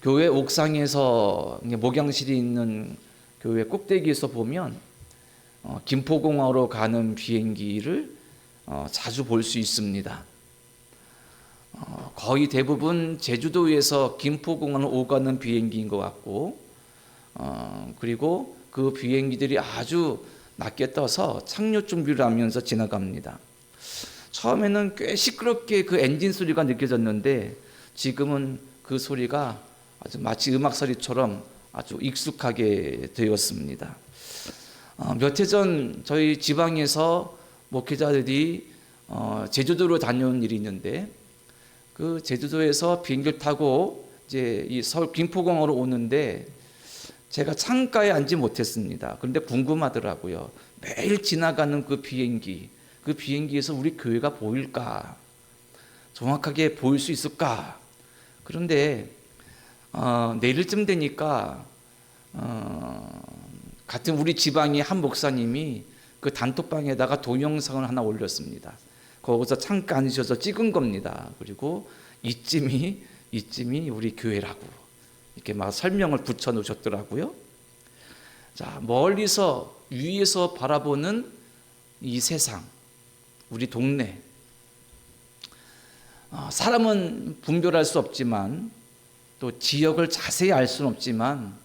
교회 옥상에서 목양실이 있는 교회 꼭대기에서 보면 김포공항으로 가는 비행기를 자주 볼 수 있습니다. 거의 대부분 제주도에서 김포공항을 오가는 비행기인 것 같고, 그리고 그 비행기들이 아주 낮게 떠서 착륙 준비를 하면서 지나갑니다. 처음에는 꽤 시끄럽게 그 엔진 소리가 느껴졌는데 지금은 그 소리가 아주 마치 음악 소리처럼 아주 익숙하게 되었습니다. 몇 해 전 저희 지방에서 목회자들이 제주도로 다녀온 일이 있는데, 그 제주도에서 비행기를 타고 이제 이 서울 김포공항으로 오는데 제가 창가에 앉지 못했습니다. 그런데 궁금하더라고요. 매일 지나가는 그 비행기에서 우리 교회가 보일까? 정확하게 보일 수 있을까? 그런데 내일쯤 되니까 같은 우리 지방의 한 목사님이 그 단톡방에다가 동영상을 하나 올렸습니다. 거기서 잠깐 앉으셔서 찍은 겁니다. 그리고 이쯤이 우리 교회라고 이렇게 막 설명을 붙여 놓으셨더라고요. 자, 멀리서 위에서 바라보는 이 세상, 우리 동네, 사람은 분별할 수 없지만 또 지역을 자세히 알 수는 없지만,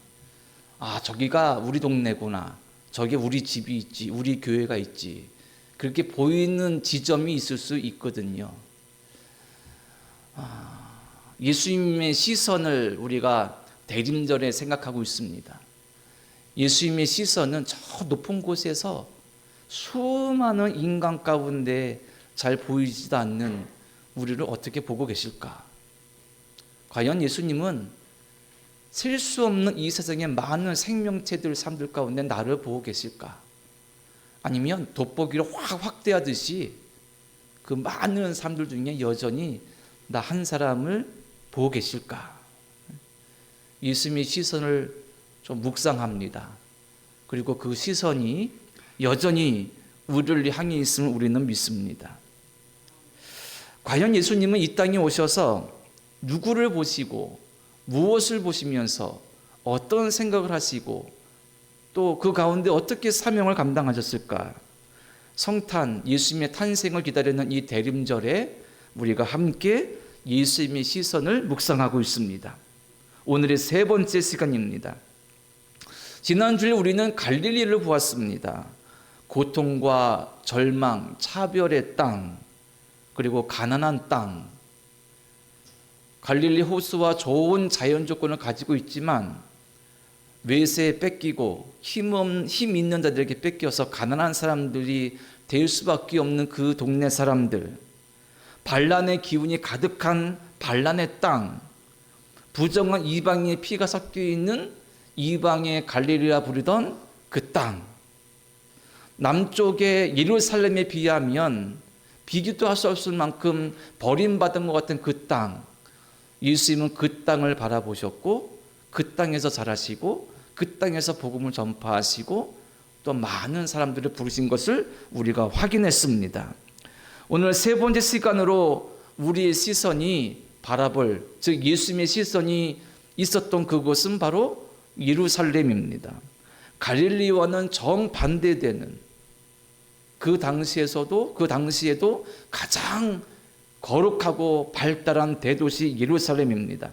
저기가 우리 동네구나, 저기 우리 집이 있지, 우리 교회가 있지, 그렇게 보이는 지점이 있을 수 있거든요. 예수님의 시선을 우리가 대림절에 생각하고 있습니다. 예수님의 시선은 저 높은 곳에서 수많은 인간 가운데 잘 보이지도 않는 우리를 어떻게 보고 계실까? 과연 예수님은 셀 수 없는 이 세상의 많은 생명체들 삶들 가운데 나를 보고 계실까? 아니면 돋보기를 확 확대하듯이 그 많은 삶들 중에 여전히 나 한 사람을 보고 계실까? 예수님의 시선을 좀 묵상합니다. 그리고 그 시선이 여전히 우리를 향해 있음을 우리는 믿습니다. 과연 예수님은 이 땅에 오셔서 누구를 보시고 무엇을 보시면서 어떤 생각을 하시고 또 그 가운데 어떻게 사명을 감당하셨을까? 성탄, 예수님의 탄생을 기다리는 이 대림절에 우리가 함께 예수님의 시선을 묵상하고 있습니다. 오늘의 세 번째 시간입니다. 지난주에 우리는 갈릴리를 보았습니다. 고통과 절망, 차별의 땅, 그리고 가난한 땅. 갈릴리 호수와 좋은 자연 조건을 가지고 있지만 외세에 뺏기고 힘 있는 자들에게 뺏겨서 가난한 사람들이 될 수밖에 없는 그 동네 사람들, 반란의 기운이 가득한 반란의 땅, 부정한 이방인의 피가 섞여 있는 이방의 갈릴리라 부르던 그 땅, 남쪽의 예루살렘에 비하면 비교도 할 수 없을 만큼 버림받은 것 같은 그 땅, 예수님은 그 땅을 바라보셨고 그 땅에서 자라시고 그 땅에서 복음을 전파하시고 또 많은 사람들을 부르신 것을 우리가 확인했습니다. 오늘 세 번째 시간으로 우리의 시선이 바라볼, 즉 예수님의 시선이 있었던 그곳은 바로 예루살렘입니다. 갈릴리와는 정반대되는, 그 당시에도 가장 거룩하고 발달한 대도시 예루살렘입니다.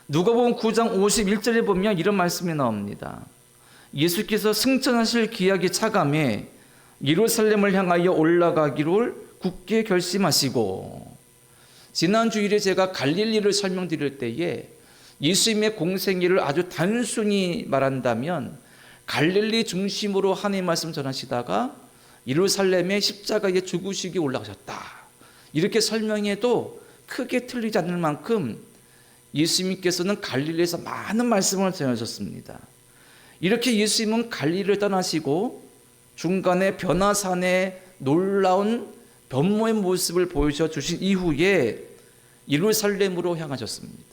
누가복음 9장 51절에 보면 이런 말씀이 나옵니다. 예수께서 승천하실 기약이 차감해 예루살렘을 향하여 올라가기를 굳게 결심하시고, 지난 주일에 제가 갈릴리를 설명드릴 때에 예수님의 공생애를 아주 단순히 말한다면 갈릴리 중심으로 하나님의 말씀 전하시다가 예루살렘의 십자가에 죽으시기 올라가셨다, 이렇게 설명해도 크게 틀리지 않을 만큼 예수님께서는 갈릴리에서 많은 말씀을 전하셨습니다. 이렇게 예수님은 갈릴리를 떠나시고 중간에 변화산에 놀라운 변모의 모습을 보여줘 주신 이후에 예루살렘으로 향하셨습니다.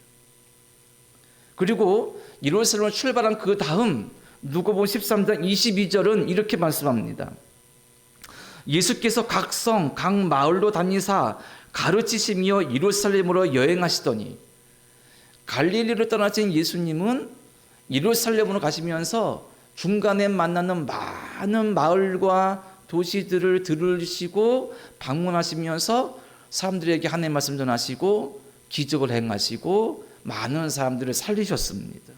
그리고 예루살렘을 출발한 그 다음 누가복음 13장 22절은 이렇게 말씀합니다. 예수께서 각 성, 각 마을로 다니사 가르치시며 예루살렘으로 여행하시더니, 갈릴리로 떠나신 예수님은 예루살렘으로 가시면서 중간에 만나는 많은 마을과 도시들을 들으시고 방문하시면서 사람들에게 하나님의 말씀 전하시고 기적을 행하시고 많은 사람들을 살리셨습니다.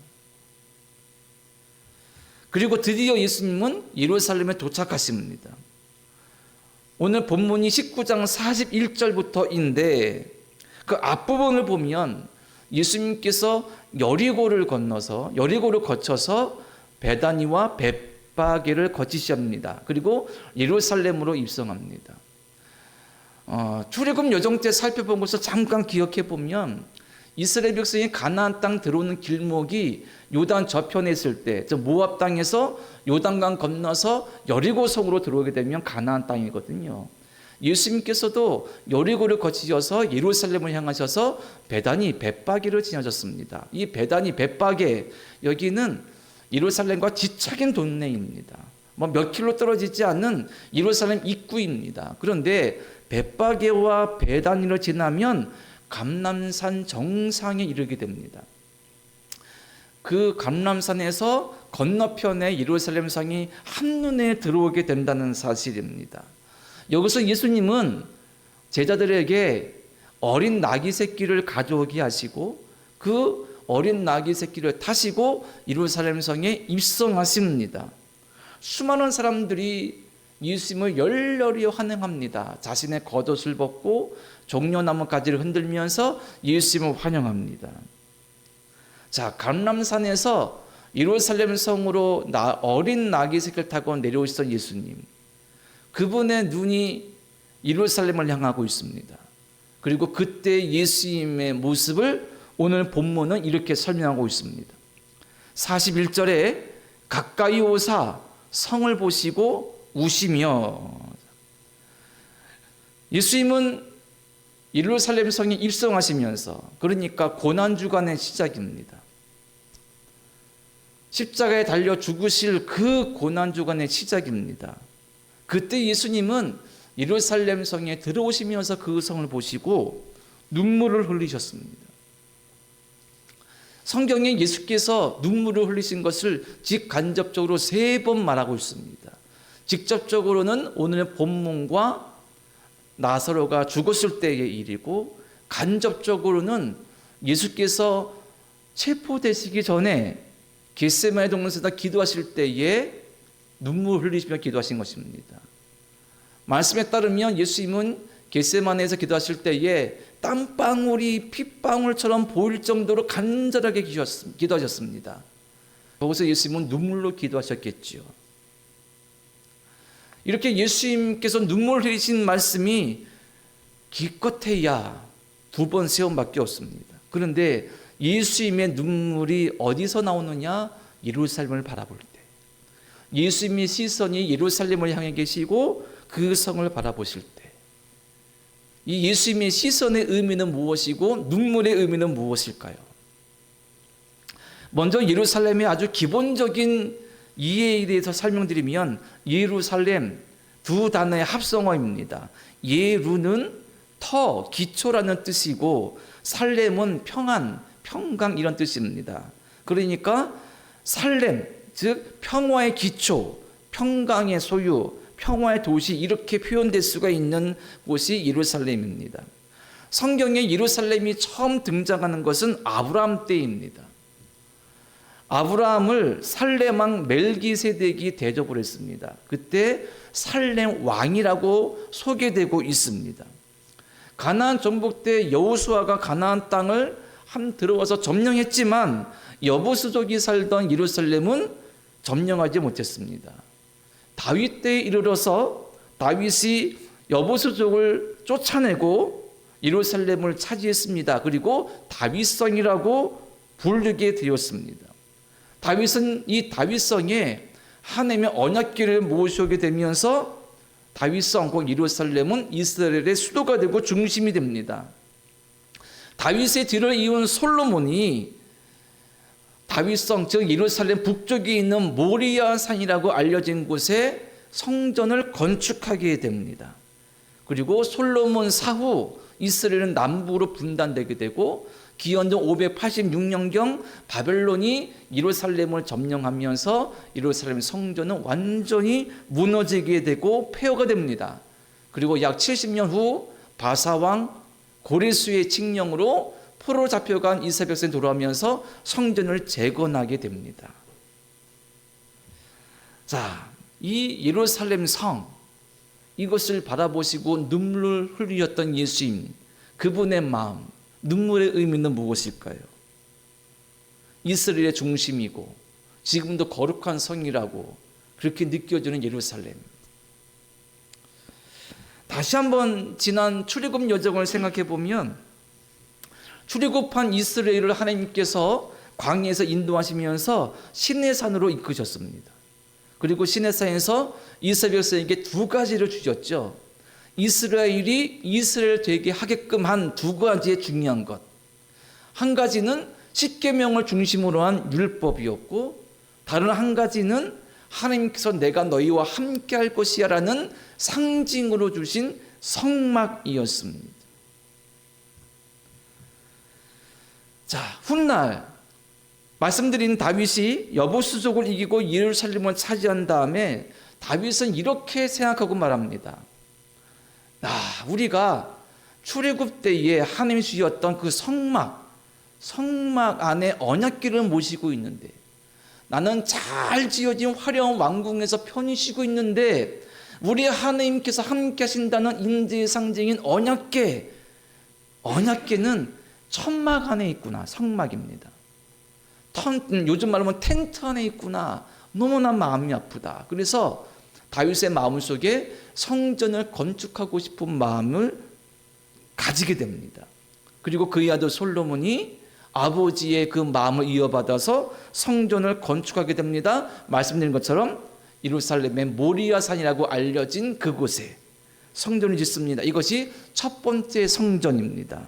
그리고 드디어 예수님은 예루살렘에 도착하십니다. 오늘 본문이 19장 41절부터인데 그 앞부분을 보면 예수님께서 여리고를 거쳐서 베다니와 벳바게를 거치십니다. 그리고 예루살렘으로 입성합니다. 출애굽 여정 때 살펴본 것을 잠깐 기억해 보면 이스라엘 백성이 가나안 땅 들어오는 길목이 요단 저편에 있을 때, 모압 땅에서 요단강 건너서 여리고 성으로 들어오게 되면 가나안 땅이거든요. 예수님께서도 여리고를 거치셔서 예루살렘을 향하셔서 베다니 벳바게를 지나셨습니다. 이 베다니 벳바게 여기는 예루살렘과 지척인 동네입니다. 몇 킬로 떨어지지 않는 예루살렘 입구입니다. 그런데 벳바게와 베다니를 지나면 감람산 정상에 이르게 됩니다. 그 감람산에서 건너편에 예루살렘 성이 한눈에 들어오게 된다는 사실입니다. 여기서 예수님은 제자들에게 어린 나귀 새끼를 가져오게 하시고 그 어린 나귀 새끼를 타시고 예루살렘 성에 입성하십니다. 수많은 사람들이 예수님을 열렬히 환영합니다. 자신의 겉옷을 벗고 종려나무 가지를 흔들면서 예수님을 환영합니다. 자, 감람산에서 예루살렘 성으로 어린 나귀 새끼를 타고 내려오시던 예수님, 그분의 눈이 예루살렘을 향하고 있습니다. 그리고 그때 예수님의 모습을 오늘 본문은 이렇게 설명하고 있습니다. 41절에 가까이 오사 성을 보시고 우시며, 예수님은 예루살렘 성에 입성하시면서, 그러니까 고난주간의 시작입니다. 십자가에 달려 죽으실 그 고난주간의 시작입니다. 그때 예수님은 예루살렘 성에 들어오시면서 그 성을 보시고 눈물을 흘리셨습니다. 성경에 예수께서 눈물을 흘리신 것을 직간접적으로 3번 말하고 있습니다. 직접적으로는 오늘의 본문과 나사로가 죽었을 때의 일이고, 간접적으로는 예수께서 체포되시기 전에 겟세마네 동산에서 기도하실 때에 눈물을 흘리시며 기도하신 것입니다. 말씀에 따르면 예수님은 겟세마네에서 기도하실 때에 땀방울이 핏방울처럼 보일 정도로 간절하게 기도하셨습니다. 거기서 예수님은 눈물로 기도하셨겠지요. 이렇게 예수님께서 눈물을 흘리신 말씀이 기껏해야 2번, 3번밖에 없습니다. 그런데 예수님의 눈물이 어디서 나오느냐? 예루살렘을 바라볼 때. 예수님의 시선이 예루살렘을 향해 계시고 그 성을 바라보실 때, 이 예수님의 시선의 의미는 무엇이고 눈물의 의미는 무엇일까요? 먼저 예루살렘의 아주 기본적인 이해에 대해서 설명드리면, 예루살렘 2단어의 합성어입니다. 예루는 터, 기초라는 뜻이고, 살렘은 평안, 평강 이런 뜻입니다. 그러니까 살렘, 즉 평화의 기초, 평강의 소유, 평화의 도시, 이렇게 표현될 수가 있는 곳이 예루살렘입니다. 성경에 예루살렘이 처음 등장하는 것은 아브라함 때입니다. 아브라함을 살렘 왕 멜기세덱이 대접을 했습니다. 그때 살렘 왕이라고 소개되고 있습니다. 가나안 정복 때 여호수아가 가나안 땅을 들어와서 점령했지만 여부수족이 살던 예루살렘은 점령하지 못했습니다. 다윗 때에 이르러서 다윗이 여부수족을 쫓아내고 예루살렘을 차지했습니다. 그리고 다윗성이라고 부르게 되었습니다. 다윗은 이 다윗성에 하나님의 언약궤를 모셔오게 되면서 다윗성, 곧 예루살렘은 이스라엘의 수도가 되고 중심이 됩니다. 다윗의 뒤를 이은 솔로몬이 다윗성, 즉 예루살렘 북쪽에 있는 모리아 산이라고 알려진 곳에 성전을 건축하게 됩니다. 그리고 솔로몬 사후 이스라엘은 남북으로 분단되게 되고 기원전 586년경 바벨론이 예루살렘을 점령하면서 예루살렘 성전은 완전히 무너지게 되고 폐허가 됩니다. 그리고 약 70년 후 바사왕 고레스의 칙령으로 포로로 잡혀간 이스라엘 백성이 돌아오면서 성전을 재건하게 됩니다. 자, 이 예루살렘 성, 이것을 바라보시고 눈물을 흘리셨던 예수님, 그분의 마음, 눈물의 의미는 무엇일까요? 이스라엘의 중심이고 지금도 거룩한 성이라고 그렇게 느껴지는 예루살렘. 다시 한번 지난 출애굽 여정을 생각해 보면 출애굽한 이스라엘을 하나님께서 광야에서 인도하시면서 시내산으로 이끄셨습니다. 그리고 시내산에서 이스라엘 백성에게 두 가지를 주셨죠. 이스라엘이 이스라엘 되게 하게끔 한 두 가지의 중요한 것. 한 가지는 십계명을 중심으로 한 율법이었고, 다른 한 가지는 하나님께서 내가 너희와 함께 할 것이야 라는 상징으로 주신 성막이었습니다. 자, 훗날 말씀드린 다윗이 여부수족을 이기고 예루살렘을 차지한 다음에 다윗은 이렇게 생각하고 말합니다. 우리가 출애굽 때에 하나님이 주셨던 그 성막 안에 언약궤를 모시고 있는데, 나는 잘 지어진 화려한 왕궁에서 편히 쉬고 있는데 우리 하나님께서 함께 하신다는 인재의 상징인 언약궤는 천막 안에 있구나. 성막입니다. 요즘 말로 하면 텐트 안에 있구나. 너무나 마음이 아프다. 그래서 다윗의 마음속에 성전을 건축하고 싶은 마음을 가지게 됩니다. 그리고 그의 아들 솔로몬이 아버지의 그 마음을 이어받아서 성전을 건축하게 됩니다. 말씀드린 것처럼 예루살렘의 모리아산이라고 알려진 그곳에 성전을 짓습니다. 이것이 첫 번째 성전입니다.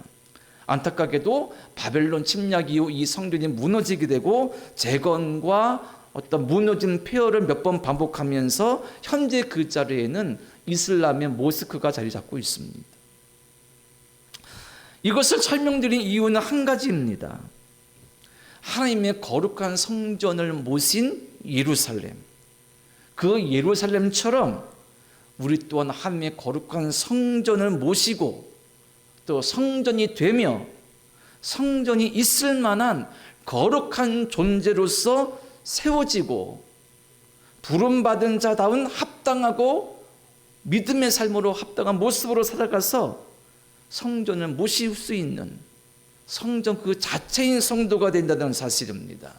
안타깝게도 바벨론 침략 이후 이 성전이 무너지게 되고 재건과 어떤 무너진 폐허를 몇 번 반복하면서 현재 그 자리에는 이슬람의 모스크가 자리 잡고 있습니다. 이것을 설명드린 이유는 한 가지입니다. 하나님의 거룩한 성전을 모신 예루살렘, 그 예루살렘처럼 우리 또한 하나님의 거룩한 성전을 모시고 또 성전이 되며 성전이 있을 만한 거룩한 존재로서 세워지고 부름받은 자다운 합당하고 믿음의 삶으로 합당한 모습으로 살아가서 성전을 모실 수 있는 성전 그 자체인 성도가 된다는 사실입니다.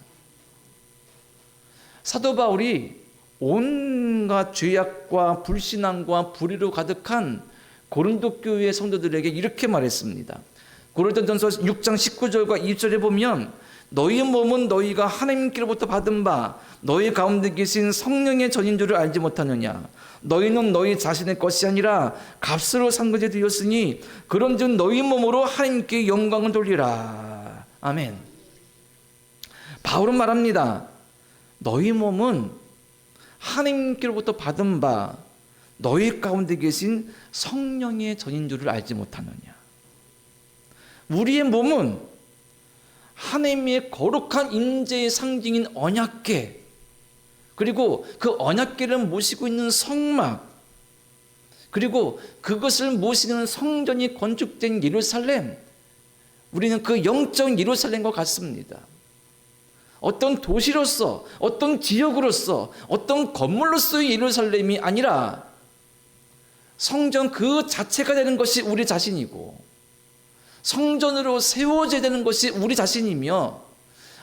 사도 바울이 온갖 죄악과 불신앙과 불의로 가득한 고린도 교회의 성도들에게 이렇게 말했습니다. 고린도전서 6장 19절과 20절에 보면 너희 몸은 너희가 하나님께로부터 받은 바 너희 가운데 계신 성령의 전인 줄을 알지 못하느냐. 너희는 너희 자신의 것이 아니라 값으로 산 것이 되었으니 그런즉 너희 몸으로 하나님께 영광을 돌리라. 아멘. 바울은 말합니다. 너희 몸은 하나님께로부터 받은 바 너희 가운데 계신 성령의 전인 줄을 알지 못하느냐. 우리의 몸은 하나님의 거룩한 인재의 상징인 언약궤, 그리고 그 언약궤를 모시고 있는 성막, 그리고 그것을 모시는 성전이 건축된 예루살렘, 우리는 그 영적 예루살렘과 같습니다. 어떤 도시로서, 어떤 지역으로서, 어떤 건물로서의 예루살렘이 아니라 성전 그 자체가 되는 것이 우리 자신이고, 성전으로 세워져야 되는 것이 우리 자신이며,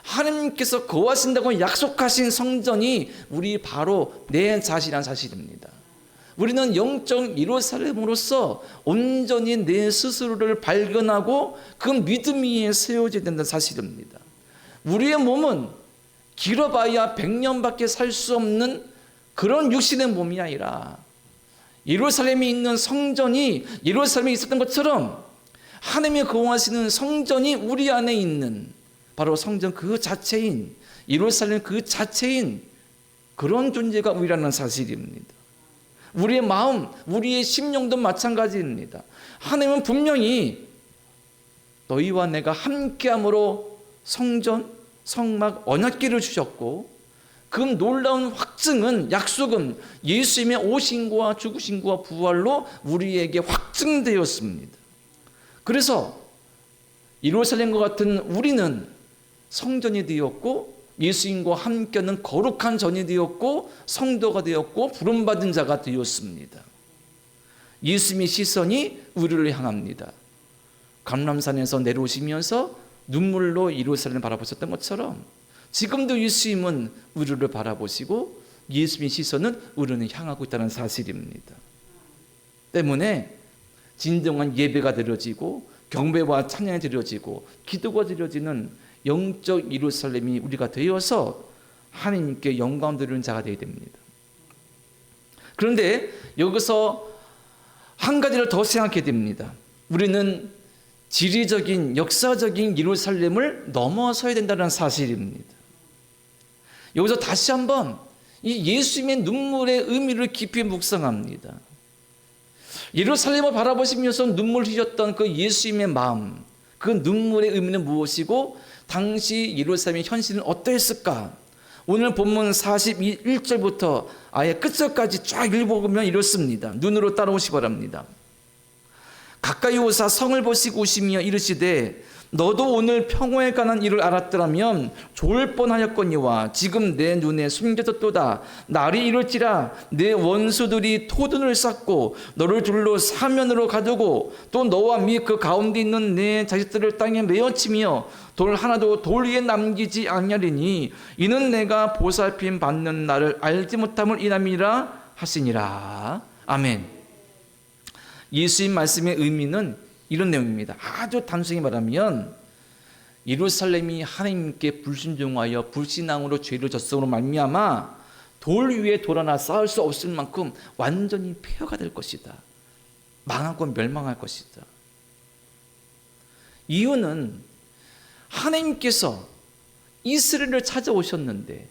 하나님께서 거하신다고 약속하신 성전이 우리 바로 내 자신이라는 사실입니다. 우리는 영적 예루살렘으로서 온전히 내 스스로를 발견하고 그 믿음 위에 세워져야 된다는 사실입니다. 우리의 몸은 길어봐야 100년밖에 살 수 없는 그런 육신의 몸이 아니라 예루살렘에 있는 성전이 예루살렘에 있었던 것처럼 하나님이 거하시는 성전이 우리 안에 있는 바로 성전 그 자체인 예루살렘 그 자체인 그런 존재가 우리라는 사실입니다. 우리의 마음, 우리의 심령도 마찬가지입니다. 하나님은 분명히 너희와 내가 함께함으로 성전, 성막, 언약궤를 주셨고, 그 놀라운 확증은, 약속은 예수님의 오신과 죽으신과 부활로 우리에게 확증되었습니다. 그래서 예루살렘과 같은 우리는 성전이 되었고, 예수님과 함께하는 거룩한 전이 되었고, 성도가 되었고, 부름받은 자가 되었습니다. 예수님의 시선이 우리를 향합니다. 감람산에서 내려오시면서 눈물로 예루살렘을 바라보셨던 것처럼 지금도 예수님은 우리를 바라보시고 예수님의 시선은 우리를 향하고 있다는 사실입니다. 때문에 진정한 예배가 드려지고 경배와 찬양이 드려지고 기도가 드려지는 영적 예루살렘이 우리가 되어서 하나님께 영광 드리는 자가 되어야 됩니다. 그런데 여기서 한 가지를 더 생각해야 됩니다. 우리는 지리적인 역사적인 예루살렘을 넘어서야 된다는 사실입니다. 여기서 다시 한번 이 예수님의 눈물의 의미를 깊이 묵상합니다. 예루살렘을 바라보시면서 눈물 흘렸던 그 예수님의 마음, 그 눈물의 의미는 무엇이고 당시 예루살렘의 현실은 어떠했을까? 오늘 본문 41절부터 아예 끝절까지 쫙 읽어보면 이렇습니다. 눈으로 따라오시기 바랍니다. 가까이 오사 성을 보시고 오시며 이르시되 너도 오늘 평화에 관한 일을 알았더라면 좋을 뻔하였거니와 지금 내 눈에 숨겨졌도다. 날이 이를지라 내 원수들이 토둔을 쌓고 너를 둘러 사면으로 가두고 또 너와 및 그 가운데 있는 내 자식들을 땅에 메어치며 돌 하나도 돌 위에 남기지 아니하리니 이는 내가 보살핌 받는 날을 알지 못함을 인함이라 하시니라. 아멘. 예수님 말씀의 의미는 이런 내용입니다. 아주 단순히 말하면 예루살렘이 하나님께 불순종하여 불신앙으로 죄를 졌음으로 말미암아 돌 위에 돌 하나 쌓을 수 없을 만큼 완전히 폐허가 될 것이다. 망하고 멸망할 것이다. 이유는 하나님께서 이스라엘을 찾아오셨는데,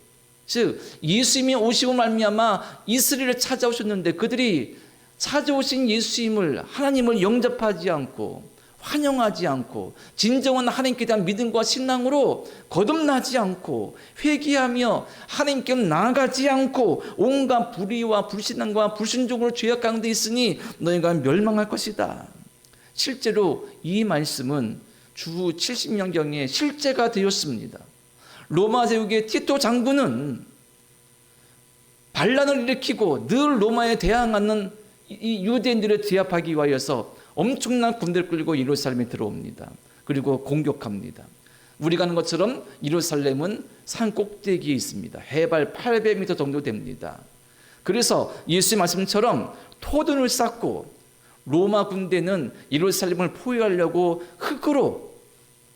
즉 예수님이 오시고 말미암아 이스라엘을 찾아오셨는데 그들이 찾아오신 예수님을, 하나님을 영접하지 않고 환영하지 않고 진정한 하나님께 대한 믿음과 신앙으로 거듭나지 않고 회개하며 하나님께 나아가지 않고 온갖 불의와 불신앙과 불순종으로 죄악 가운데 있으니 너희가 멸망할 것이다. 실제로 이 말씀은 주 70년경에 실제가 되었습니다. 로마 제국의 티토 장군은 반란을 일으키고 늘 로마에 대항하는 이 유대인들을 제압하기 위하여서 엄청난 군대를 끌고 예루살렘에 들어옵니다. 그리고 공격합니다. 우리가 아는 것처럼 예루살렘은 산 꼭대기에 있습니다. 해발 800m 정도 됩니다. 그래서 예수의 말씀처럼 토둔을 쌓고 로마 군대는 예루살렘을 포위하려고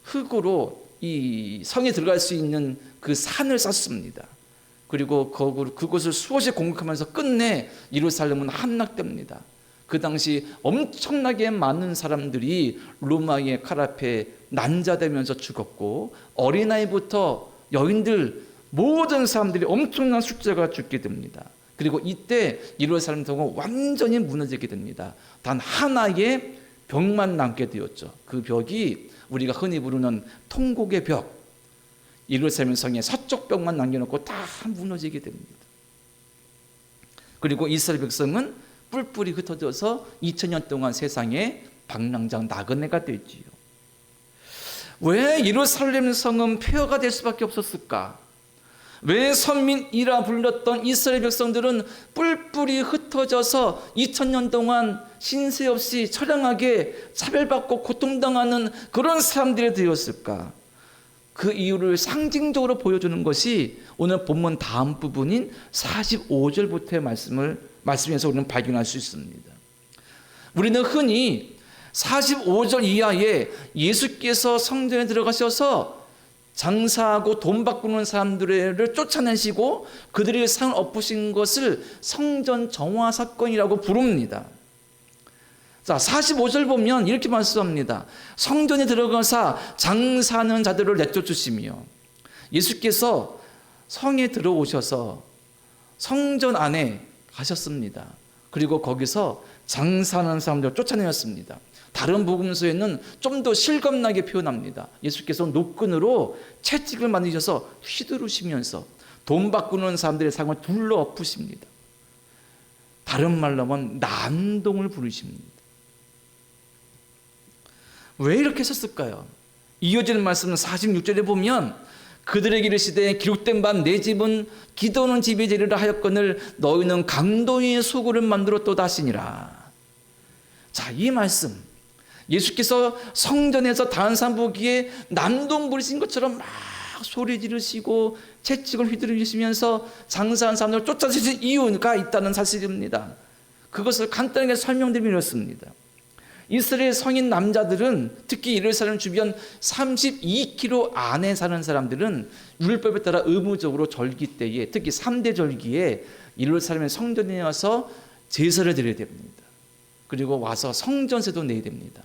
흙으로 이 성에 들어갈 수 있는 그 산을 쌓습니다. 그리고 그곳을 수없이 공격하면서 끝내 예루살렘은 함락됩니다. 그 당시 엄청나게 많은 사람들이 로마의 칼 앞에 난자되면서 죽었고 어린아이부터 여인들 모든 사람들이 엄청난 숫자가 죽게 됩니다. 그리고 이때 예루살렘 성은 완전히 무너지게 됩니다. 단 하나의 벽만 남게 되었죠. 그 벽이 우리가 흔히 부르는 통곡의 벽, 예루살렘 성의 서쪽 벽만 남겨놓고 다 무너지게 됩니다. 그리고 이스라엘 백성은 뿔뿔이 흩어져서 2000년 동안 세상에 방랑장 나그네가 됐지요. 왜 예루살렘 성은 폐허가 될 수밖에 없었을까? 왜 선민이라 불렸던 이스라엘 백성들은 뿔뿔이 흩어져서 2000년 동안 신세 없이 처량하게 차별받고 고통당하는 그런 사람들이 되었을까? 그 이유를 상징적으로 보여주는 것이 오늘 본문 다음 부분인 45절부터의 말씀에서 우리는 발견할 수 있습니다. 우리는 흔히 45절 이하에 예수께서 성전에 들어가셔서 장사하고 돈 바꾸는 사람들을 쫓아내시고 그들의 상을 엎으신 것을 성전 정화 사건이라고 부릅니다. 자, 45절 보면 이렇게 말씀합니다. 성전에 들어가서 장사하는 자들을 내쫓으시며, 예수께서 성에 들어오셔서 성전 안에 가셨습니다. 그리고 거기서 장사하는 사람들을 쫓아내었습니다. 다른 복음서에는 좀 더 실감나게 표현합니다. 예수께서 노끈으로 채찍을 만드셔서 휘두르시면서 돈 바꾸는 사람들의 상을 둘러 엎으십니다. 다른 말로 하면 난동을 부리십니다. 왜 이렇게 했었을까요? 이어지는 말씀은 46절에 보면 그들에게 이르시되 기록된 바 내 집은 기도하는 집이 되리라 하였거늘 너희는 강도의 소굴을 만들었도다 하시니라. 자, 이 말씀 예수께서 성전에서 다른 사람 보기에 난동 부리신 것처럼 막 소리 지르시고 채찍을 휘두르시면서 장사한 사람들을 쫓아주신 이유가 있다는 사실입니다. 그것을 간단하게 설명드리면 이렇습니다. 이스라엘 성인 남자들은 특히 예루살렘 주변 32km 안에 사는 사람들은 율법에 따라 의무적으로 절기 때에 특히 3대 절기에 예루살렘의 성전에 와서 제사를 드려야 됩니다. 그리고 와서 성전세도 내야 됩니다.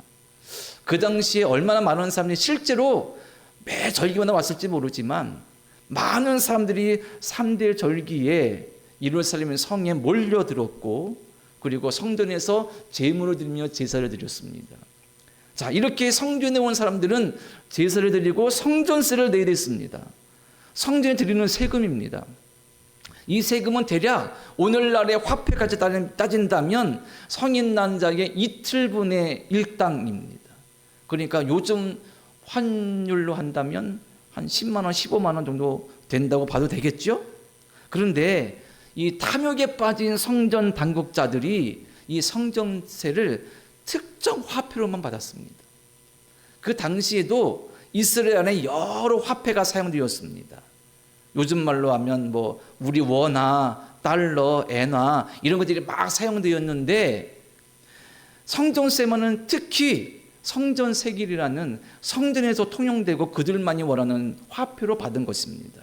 그 당시에 얼마나 많은 사람들이 실제로 매 절기마다 왔을지 모르지만 많은 사람들이 3대 절기에 예루살렘의 성에 몰려들었고 그리고 성전에서 제물을 드리며 제사를 드렸습니다. 자, 이렇게 성전에 온 사람들은 제사를 드리고 성전세를 내야 됐습니다. 성전에 드리는 세금입니다. 이 세금은 대략 오늘날의 화폐까지 따진다면 성인 남자의 이틀분의 일당입니다. 그러니까 요즘 환율로 한다면 한 10만 원, 15만 원 정도 된다고 봐도 되겠죠? 그런데 이 탐욕에 빠진 성전 당국자들이 이 성전세를 특정 화폐로만 받았습니다. 그 당시에도 이스라엘 안에 여러 화폐가 사용되었습니다. 요즘 말로 하면 뭐 우리 원화, 달러, 엔화 이런 것들이 막 사용되었는데 성전세만은 특히 성전세길이라는 성전에서 통용되고 그들만이 원하는 화폐로 받은 것입니다.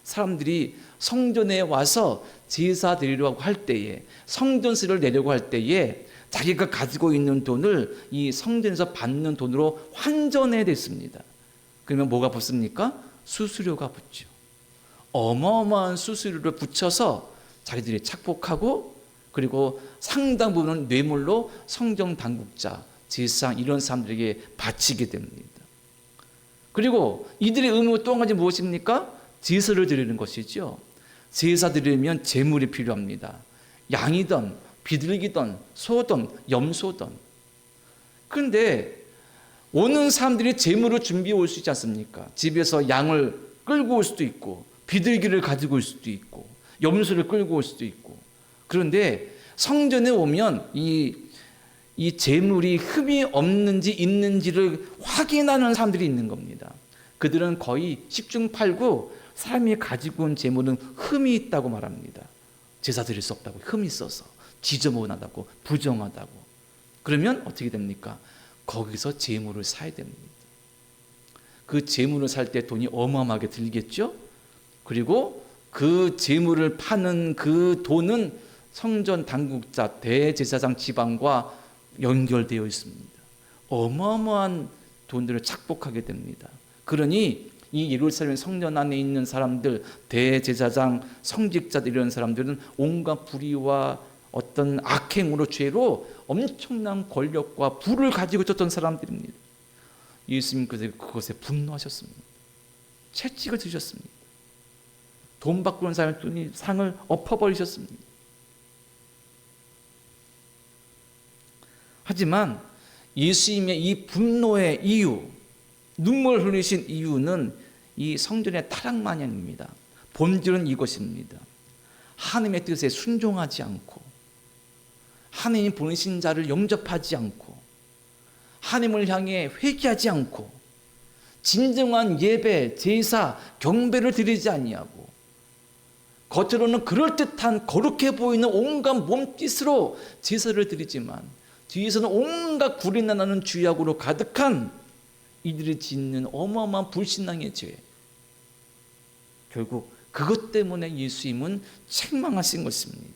사람들이 성전에 와서 제사 드리려고 할 때에 성전세를 내려고 할 때에 자기가 가지고 있는 돈을 이 성전에서 받는 돈으로 환전해 댔습니다. 그러면 뭐가 붙습니까? 수수료가 붙죠. 어마어마한 수수료를 붙여서 자기들이 착복하고 그리고 상당 부분은 뇌물로 성전 당국자, 제사장 이런 사람들에게 바치게 됩니다. 그리고 이들의 의무 또 한 가지 무엇입니까? 제사를 드리는 것이죠. 제사 드리려면 제물이 필요합니다. 양이든 비둘기든 소든 염소든. 그런데 오는 사람들이 제물을 준비해 올 수 있지 않습니까? 집에서 양을 끌고 올 수도 있고 비둘기를 가지고 올 수도 있고 염소를 끌고 올 수도 있고. 그런데 성전에 오면 이 제물이 흠이 없는지 있는지를 확인하는 사람들이 있는 겁니다. 그들은 거의 10중 8구 사람이 가지고 온 제물은 흠이 있다고 말합니다. 제사 드릴 수 없다고, 흠이 있어서 지저분하다고, 부정하다고. 그러면 어떻게 됩니까? 거기서 제물을 사야 됩니다. 그 제물을 살 때 돈이 어마어마하게 들겠죠? 그리고 그 제물을 파는 그 돈은 성전 당국자 대제사장 지방과 연결되어 있습니다. 어마어마한 돈들을 착복하게 됩니다. 그러니 이 예루살렘 성전 안에 있는 사람들, 대제사장, 성직자들 이런 사람들은 온갖 불의와 어떤 악행으로 죄로 엄청난 권력과 부를 가지고 있었던 사람들입니다. 예수님 그것에 분노하셨습니다. 채찍을 드셨습니다. 돈 바꾸는 사람의 상을 엎어버리셨습니다. 하지만 예수님의 이 분노의 이유, 눈물 흘리신 이유는 이 성전의 타락만이 아닙니다. 본질은 이것입니다. 하나님의 뜻에 순종하지 않고 하나님이 보내신 자를 영접하지 않고 하나님을 향해 회개하지 않고 진정한 예배, 제사, 경배를 드리지 아니하고 겉으로는 그럴듯한 거룩해 보이는 온갖 몸짓으로 제사를 드리지만 뒤에서는 온갖 구리나 나는 죄악으로 가득한 이들이 짓는 어마어마한 불신앙의 죄. 결국 그것 때문에 예수님은 책망하신 것입니다.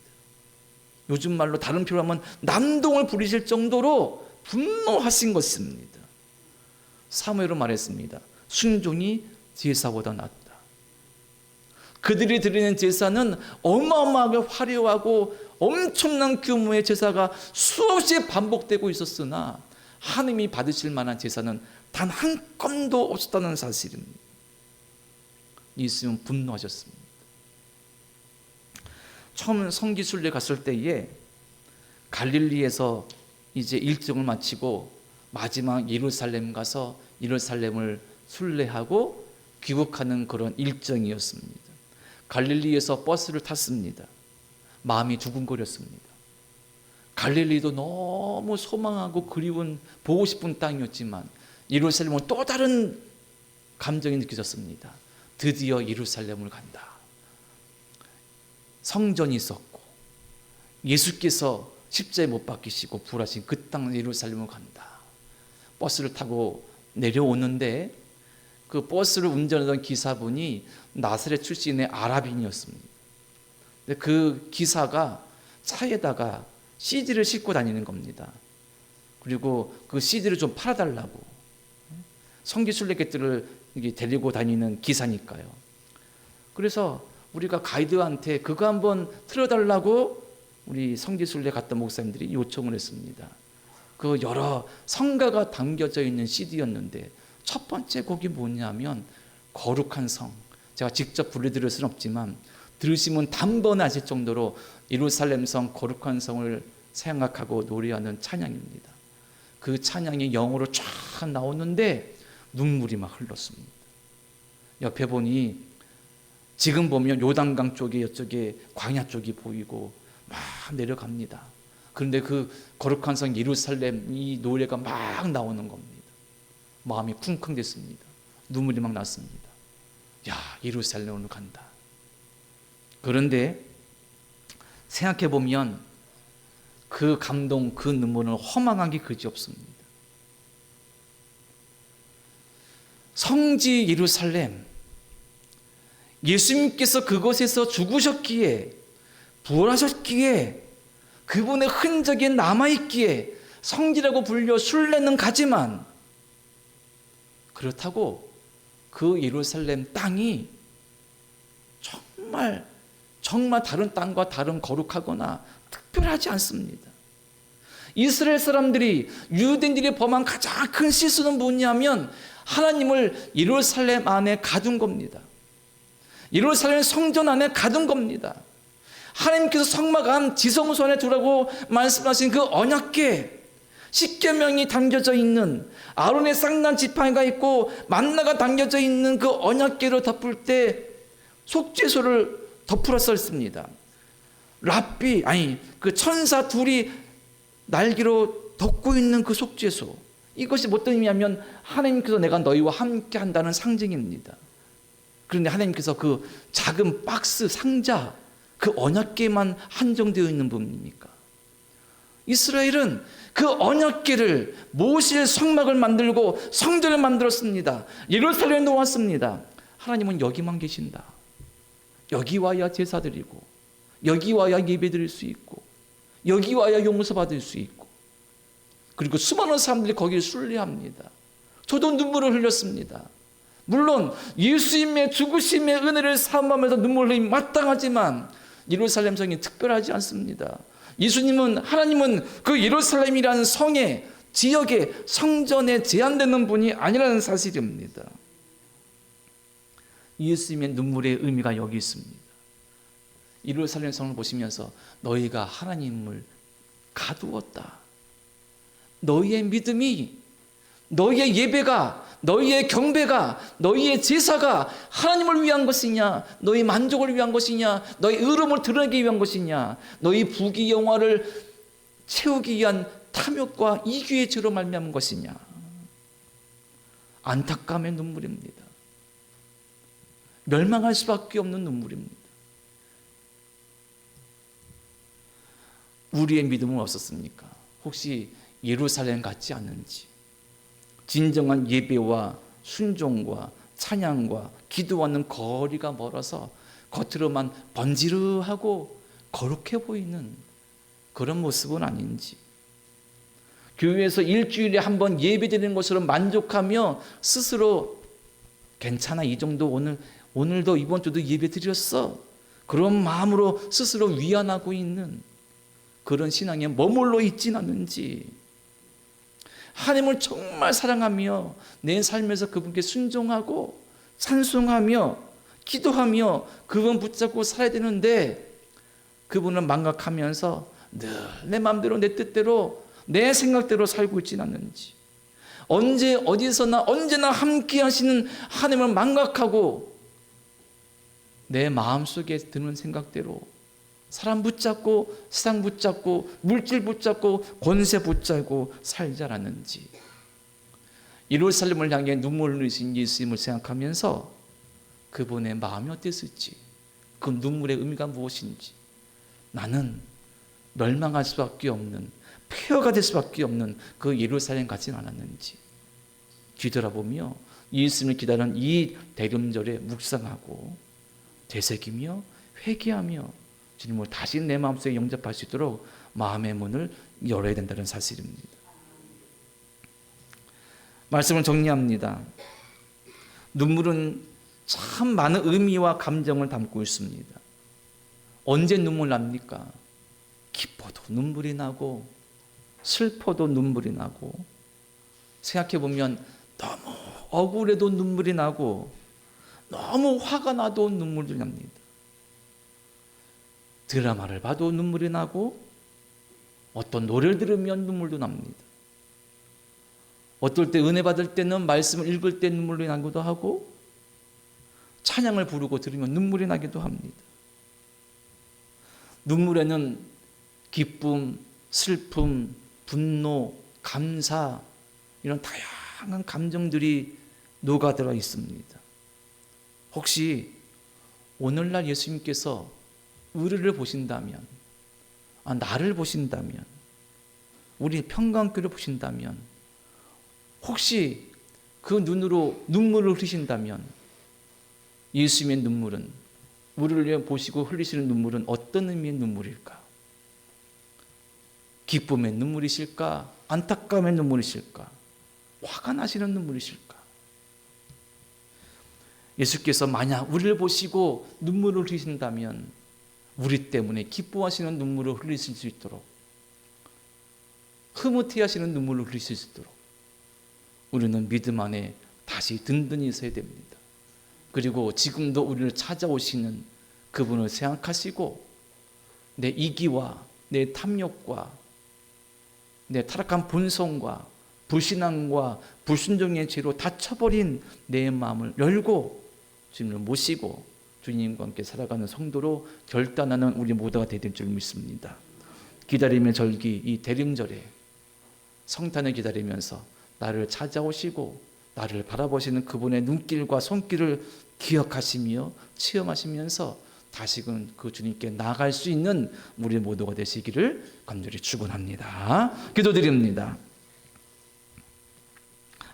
요즘 말로 다른 표로 하면 난동을 부리실 정도로 분노하신 것입니다. 사무엘로 말했습니다. 순종이 제사보다 낫다. 그들이 드리는 제사는 어마어마하게 화려하고 엄청난 규모의 제사가 수없이 반복되고 있었으나 하느님이 받으실 만한 제사는 단 한 건도 없었다는 사실입니다. 예수님은 분노하셨습니다. 처음 성지순례 갔을 때에 갈릴리에서 이제 일정을 마치고 마지막 예루살렘 가서 예루살렘을 순례하고 귀국하는 그런 일정이었습니다. 갈릴리에서 버스를 탔습니다. 마음이 두근거렸습니다. 갈릴리도 너무 소망하고 그리운 보고 싶은 땅이었지만 예루살렘은 또 다른 감정이 느껴졌습니다. 드디어 예루살렘을 간다. 성전이 있었고 예수께서 십자에 못 박히시고 부활하신 그 땅 예루살렘을 간다. 버스를 타고 내려오는데 그 버스를 운전하던 기사분이 나사렛 출신의 아랍인이었습니다. 근데 그 기사가 차에다가 CD를 싣고 다니는 겁니다. 그리고 그 CD를 좀 팔아달라고. 성지순례객들을 데리고 다니는 기사니까요. 그래서 우리가 가이드한테 그거 한번 틀어달라고 우리 성지순례 갔던 목사님들이 요청을 했습니다. 그 여러 성가가 담겨져 있는 CD였는데 첫 번째 곡이 뭐냐면 거룩한 성. 제가 직접 불러드릴 수는 없지만 들으시면 단번에 아실 정도로 예루살렘 성 거룩한 성을 생각하고 노래하는 찬양입니다. 그 찬양이 영어로 쫙 나오는데 눈물이 막 흘렀습니다. 옆에 보니 지금 보면 요단강 쪽에 이쪽에 광야 쪽이 보이고 막 내려갑니다. 그런데 그 거룩한 성 예루살렘 이 노래가 막 나오는 겁니다. 마음이 쿵쿵댔습니다. 눈물이 막 났습니다. 야, 예루살렘으로 간다. 그런데 생각해 보면 그 감동, 그 눈물은 허망한 게 그지없습니다. 성지 예루살렘, 예수님께서 그곳에서 죽으셨기에 부활하셨기에 그분의 흔적이 남아있기에 성지라고 불려 순례는 가지만 그렇다고 그 예루살렘 땅이 정말 다른 땅과 다른 거룩하거나 특별하지 않습니다. 이스라엘 사람들이 유대인들이 범한 가장 큰 실수는 뭐냐면 하나님을 예루살렘 안에 가둔 겁니다. 예루살렘 성전 안에 가둔 겁니다. 하나님께서 성막 안 지성소 안에 두라고 말씀하신 그 언약궤 십계명이 담겨져 있는 아론의 쌍난 지팡이가 있고 만나가 담겨져 있는 그 언약궤로 덮을 때 속죄소를 덮으라 썼습니다. 그 천사 둘이 날개로 덮고 있는 그 속죄소, 이것이 어떤 의미냐면 하나님께서 내가 너희와 함께 한다는 상징입니다. 그런데 하나님께서 그 작은 박스 상자 그 언약궤만 한정되어 있는 부분입니까? 이스라엘은 그 언약궤를 모실 성막을 만들고 성전을 만들었습니다. 예루살렘에 놓았습니다. 하나님은 여기만 계신다. 여기 와야 제사 드리고 여기 와야 예배 드릴 수 있고 여기 와야 용서 받을 수 있고, 그리고 수많은 사람들이 거기를 순례합니다. 저도 눈물을 흘렸습니다. 물론 예수님의 죽으심의 은혜를 사모하면서 눈물 흘림이 마땅하지만 예루살렘 성이 특별하지 않습니다. 하나님은 그 예루살렘이라는 성의 지역에 성전에 제한되는 분이 아니라는 사실입니다. 예수님의 눈물의 의미가 여기 있습니다. 예루살렘 성을 보시면서 너희가 하나님을 가두었다. 너희의 믿음이, 너희의 예배가, 너희의 경배가, 너희의 제사가 하나님을 위한 것이냐, 너희 만족을 위한 것이냐, 너희 의로움을 드러내기 위한 것이냐, 너희 부귀 영화를 채우기 위한 탐욕과 이기의 죄로 말미암은 것이냐. 안타까움의 눈물입니다. 멸망할 수밖에 없는 눈물입니다. 우리의 믿음은 어떻습니까? 혹시 예루살렘 같지 않은지, 진정한 예배와 순종과 찬양과 기도와는 거리가 멀어서 겉으로만 번지르하고 거룩해 보이는 그런 모습은 아닌지, 교회에서 일주일에 한 번 예배드리는 것으로 만족하며 스스로 괜찮아, 이 정도 오늘도 이번 주도 예배 드렸어, 그런 마음으로 스스로 위안하고 있는 그런 신앙에 머물러 있진 않는지, 하나님을 정말 사랑하며 내 삶에서 그분께 순종하고 찬송하며 기도하며 그분 붙잡고 살아야 되는데, 그분을 망각하면서 늘 내 마음대로 내 뜻대로 내 생각대로 살고 있진 않는지, 언제 어디서나 언제나 함께 하시는 하나님을 망각하고 내 마음속에 드는 생각대로 사람 붙잡고 세상 붙잡고 물질 붙잡고 권세 붙잡고 살지 않았는지, 예루살렘을 향해 눈물을 흘리신 예수님을 생각하면서 그분의 마음이 어땠을지, 그 눈물의 의미가 무엇인지, 나는 멸망할 수밖에 없는, 폐허가 될 수밖에 없는 그 예루살렘 같지는 않았는지 뒤돌아보며 예수님을 기다리는 이 대림절에 묵상하고 되새기며 회개하며 주님을 다시 내 마음속에 영접할 수 있도록 마음의 문을 열어야 된다는 사실입니다. 말씀을 정리합니다. 눈물은 참 많은 의미와 감정을 담고 있습니다. 언제 눈물 납니까? 기뻐도 눈물이 나고 슬퍼도 눈물이 나고, 생각해보면 너무 억울해도 눈물이 나고 너무 화가 나도 눈물이 납니다. 드라마를 봐도 눈물이 나고 어떤 노래를 들으면 눈물도 납니다. 어떨 때 은혜 받을 때는 말씀을 읽을 때 눈물이 나기도 하고, 찬양을 부르고 들으면 눈물이 나기도 합니다. 눈물에는 기쁨, 슬픔, 분노, 감사, 이런 다양한 감정들이 녹아들어 있습니다. 혹시 오늘날 예수님께서 우리를 보신다면, 나를 보신다면, 우리 평강교를 보신다면, 혹시 그 눈으로 눈물을 흘리신다면, 예수님의 눈물은, 우리를 위해 보시고 흘리시는 눈물은 어떤 의미의 눈물일까? 기쁨의 눈물이실까? 안타까움의 눈물이실까? 화가 나시는 눈물이실까? 예수께서 만약 우리를 보시고 눈물을 흘리신다면 우리 때문에 기뻐하시는 눈물을 흘리실 수 있도록, 흐뭇해하시는 눈물을 흘리실 수 있도록 우리는 믿음 안에 다시 든든히 서야 됩니다. 그리고 지금도 우리를 찾아오시는 그분을 생각하시고 내 이기와 내 탐욕과 내 타락한 본성과 불신앙과 불순종의 죄로 닫혀버린 내 마음을 열고 주님을 모시고 주님과 함께 살아가는 성도로 결단하는 우리 모두가 되될 줄 믿습니다. 기다림의 절기, 이 대림절에 성탄을 기다리면서 나를 찾아오시고 나를 바라보시는 그분의 눈길과 손길을 기억하시며 체험하시면서 다시금 그 주님께 나아갈 수 있는 우리 모두가 되시기를 간절히 축원합니다. 기도드립니다.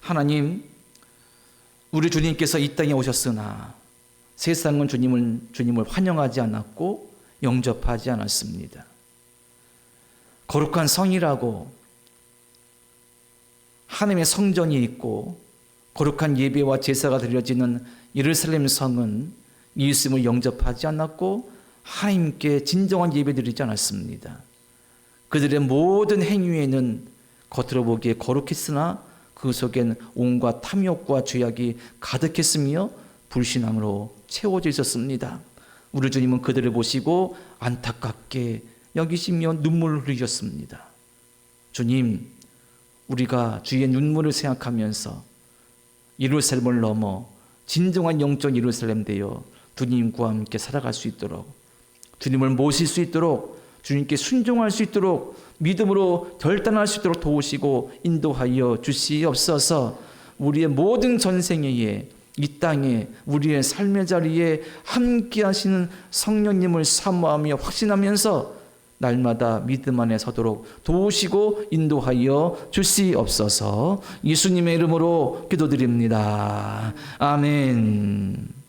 하나님, 우리 주님께서 이 땅에 오셨으나 세상은 주님을 환영하지 않았고 영접하지 않았습니다. 거룩한 성이라고 하나님의 성전이 있고 거룩한 예배와 제사가 드려지는 예루살렘 성은 예수님을 영접하지 않았고 하나님께 진정한 예배 드리지 않았습니다. 그들의 모든 행위에는 겉으로 보기에 거룩했으나 그 속엔 온갖 탐욕과 죄악이 가득했으며 불신앙으로 채워져 있었습니다. 우리 주님은 그들을 보시고 안타깝게 여기시며 눈물을 흘리셨습니다. 주님, 우리가 주의 눈물을 생각하면서 예루살렘을 넘어 진정한 영적 예루살렘 되어 주님과 함께 살아갈 수 있도록, 주님을 모실 수 있도록, 주님께 순종할 수 있도록, 믿음으로 결단할 수 있도록 도우시고 인도하여 주시옵소서. 우리의 모든 전생에 이 땅에 우리의 삶의 자리에 함께 하시는 성령님을 사모하며 확신하면서 날마다 믿음 안에 서도록 도우시고 인도하여 주시옵소서. 예수님의 이름으로 기도드립니다. 아멘.